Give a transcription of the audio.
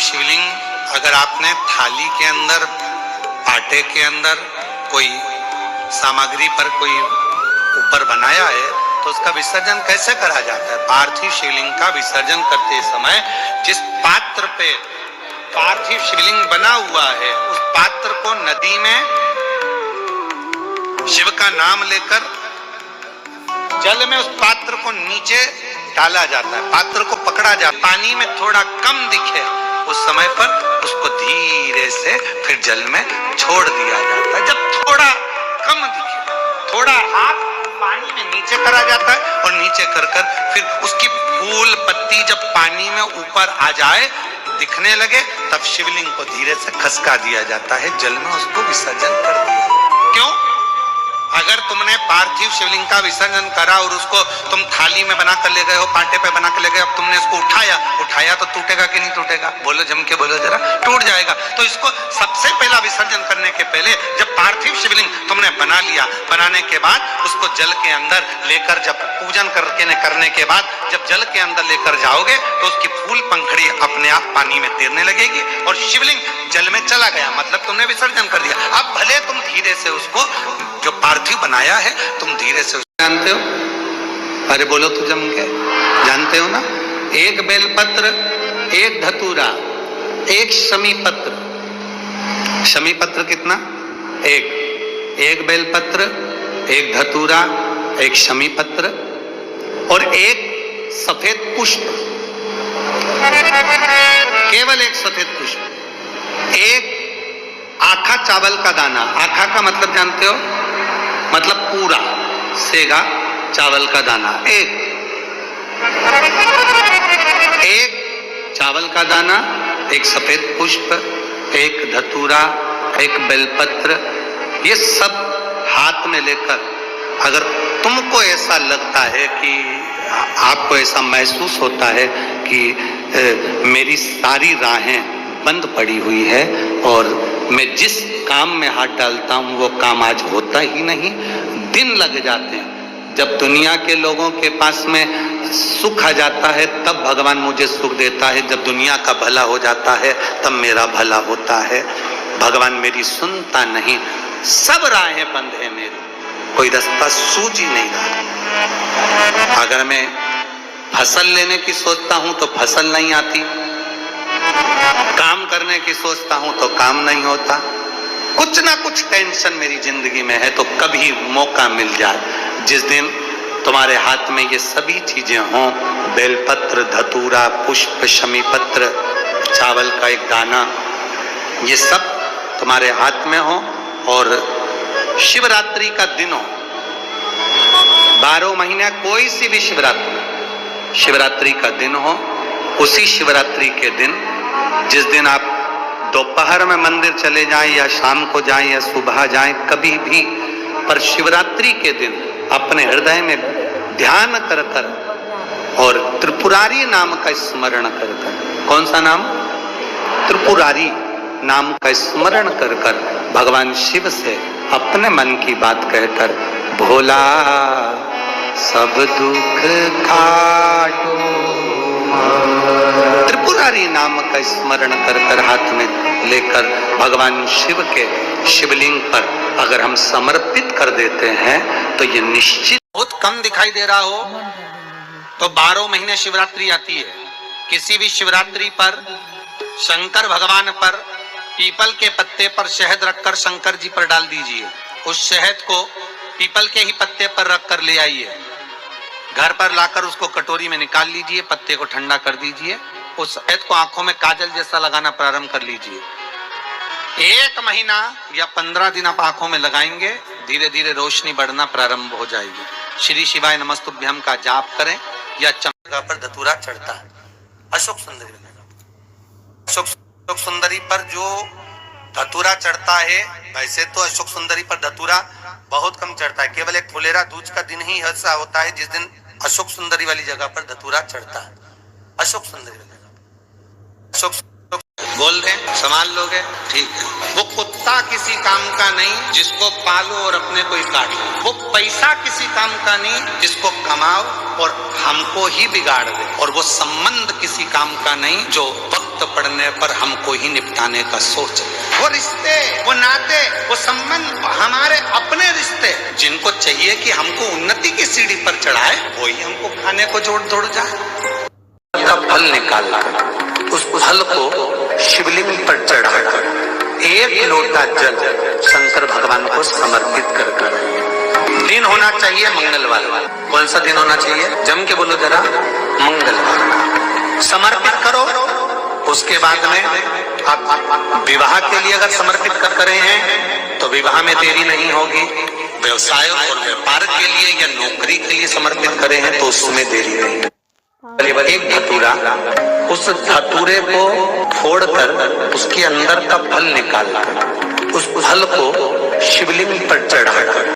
शिवलिंग अगर आपने थाली के अंदर, आटे के अंदर कोई सामग्री पर कोई ऊपर बनाया है तो उसका विसर्जन कैसे करा जाता है? पार्थिव शिवलिंग का विसर्जन करते समय जिस पात्र पे पार्थिव शिवलिंग बना हुआ है उस पात्र को नदी में शिव का नाम लेकर जल में उस पात्र को नीचे डाला जाता है, पात्र को पकड़ा जाता है, पानी में थोड़ा कम दिखे उस समय पर उसको धीरे से फिर जल में छोड़ दिया जाता है। जब थोड़ा कम दिखे, थोड़ा हाथ पानी में नीचे करा जाता है और नीचे कर फिर उसकी फूल पत्ती जब पानी में ऊपर आ जाए दिखने लगे तब शिवलिंग को धीरे से खसका दिया जाता है, जल में उसको विसर्जन कर दिया। क्यों? अगर तुमने पार्थिव शिवलिंग का विसर्जन करा और उसको तुम थाली में बना कर ले गए हो, पाटे पे बना कर ले गए, अब तुमने इसको उठाया तो टूटेगा कि नहीं टूटेगा? बोलो, जम के बोलो जरा। टूट जाएगा। तो इसको सबसे पहला विसर्जन करने के पहले जब पार्थिव शिवलिंग तुमने बना लिया, बनाने के बाद उसको जल के अंदर लेकर जब पूजन करने के बाद जब जल के अंदर लेकर जाओगे तो उसकी फूल पंखड़ी अपने आप पानी में तैरने लगेगी और शिवलिंग जल में चला गया, मतलब तुमने विसर्जन कर दिया। अब भले तुम धीरे से उसको जो पार्थिव बनाया है तुम धीरे से जानते हो, अरे बोलो तो जम के जानते हो ना, एक बेलपत्र, एक धतूरा, एक शमी पत्र। शमी पत्र कितना? एक बेलपत्र, एक धतूरा, एक शमी पत्र और एक सफेद पुष्प, केवल एक सफेद पुष्प, एक आखा चावल का दाना। आखा का मतलब जानते हो? मतलब पूरा सेगा चावल का दाना। एक चावल का दाना, एक सफेद पुष्प, एक धतूरा, एक बेलपत्र, ये सब हाथ में लेकर अगर तुमको ऐसा लगता है कि आपको ऐसा महसूस होता है कि मेरी सारी राहें बंद पड़ी हुई है और मैं जिस काम में हाथ डालता हूं वो काम आज होता ही नहीं, दिन लग जाते हैं। जब दुनिया के लोगों के पास में सुख आ जाता है तब भगवान मुझे सुख देता है, जब दुनिया का भला हो जाता है तब मेरा भला होता है। भगवान मेरी सुनता नहीं, सब राहें बंद है मेरी, कोई रास्ता सूझ ही नहीं रहा। अगर मैं फसल लेने की सोचता हूं तो फसल नहीं आती, काम करने की सोचता हूं तो काम नहीं होता, कुछ ना कुछ टेंशन मेरी जिंदगी में है। तो कभी मौका मिल जाए जिस दिन तुम्हारे हाथ में ये सभी चीजें हों, बेलपत्र, धतूरा, पुष्प, शमी पत्र, चावल का एक दाना, ये सब तुम्हारे हाथ में हो और शिवरात्रि का दिन हो, 12 महीने कोई सी भी शिवरात्रि का दिन हो, उसी शिवरात्रि के दिन जिस दिन आप दोपहर में मंदिर चले जाएं या शाम को जाएं या सुबह जाएं, कभी भी, पर शिवरात्रि के दिन अपने हृदय में ध्यान कर और त्रिपुरारी नाम का स्मरण कर। कौन सा नाम? त्रिपुरारी नाम का स्मरण कर भगवान शिव से अपने मन की बात कहकर, भोला सब दुख काटो, त्रिपुरारी नाम का स्मरण कर हाथ में लेकर भगवान शिव के शिवलिंग पर अगर हम समर्पित कर देते हैं तो ये निश्चित बहुत कम दिखाई दे रहा हो तो 12 महीने शिवरात्रि आती है। किसी भी शिवरात्रि पर शंकर भगवान पर पीपल के पत्ते पर शहद रखकर शंकर जी पर डाल दीजिए। उस शहद को पीपल के ही पत्ते पर रखकर ले आइए, घर पर लाकर उसको कटोरी में निकाल लीजिए, पत्ते को ठंडा कर दीजिए, उस शहद को आंखों में काजल जैसा लगाना प्रारंभ कर लीजिए। 1 महीना या 15 दिन आप आंखों में लगाएंगे, धीरे धीरे रोशनी बढ़ना प्रारंभ हो जाएगी। श्री शिवाय नमस्तुभ्यम का जाप करें या चंद्रमा पर धतूरा चढ़ता है, अशोक सुंदरी अशोक सुंदरी पर जो धतूरा चढ़ता है, वैसे तो अशोक सुंदरी पर धतूरा बहुत कम चढ़ता है, केवल एक फुलेरा दूज का दिन ही ऐसा होता है जिस दिन अशोक सुंदरी वाली जगह पर धतूरा चढ़ता है। अशोक सुंदरी अशोक बोल रहे हैं, संभाल लोगे, ठीक है। वो कुत्ता किसी काम का नहीं जिसको पालो और अपने को ही काट लो, वो पैसा किसी काम का नहीं जिसको कमाओ और हमको ही बिगाड़ दे, और वो संबंध किसी काम का नहीं जो वक्त पड़ने पर हमको ही निपटाने का सोच। वो रिश्ते, वो नाते, वो संबंध हमारे अपने रिश्ते, जिनको चाहिए कि हमको उन्नति की सीढ़ी पर चढ़ाए, वही हमको खाने को जोड़ दौड़ जाए। का फल निकाला, उस फल को शिवलिंग पर चढ़ाकर एक लोटा जल शंकर भगवान को समर्पित कर दिन होना चाहिए मंगलवार। कौन सा दिन होना चाहिए? जम के बोलो जरा, मंगलवार समर्पित करो। उसके बाद में आप विवाह के लिए अगर समर्पित कर रहे हैं तो विवाह में देरी नहीं होगी। व्यवसाय और व्यापार के लिए या नौकरी के लिए समर्पित करे हैं तो उसमें देरी नहीं। एक धतूरा, उस धतूरे को फोड़कर उसके अंदर का फल निकालना, उस फल को शिवलिंग पर चढ़ाकर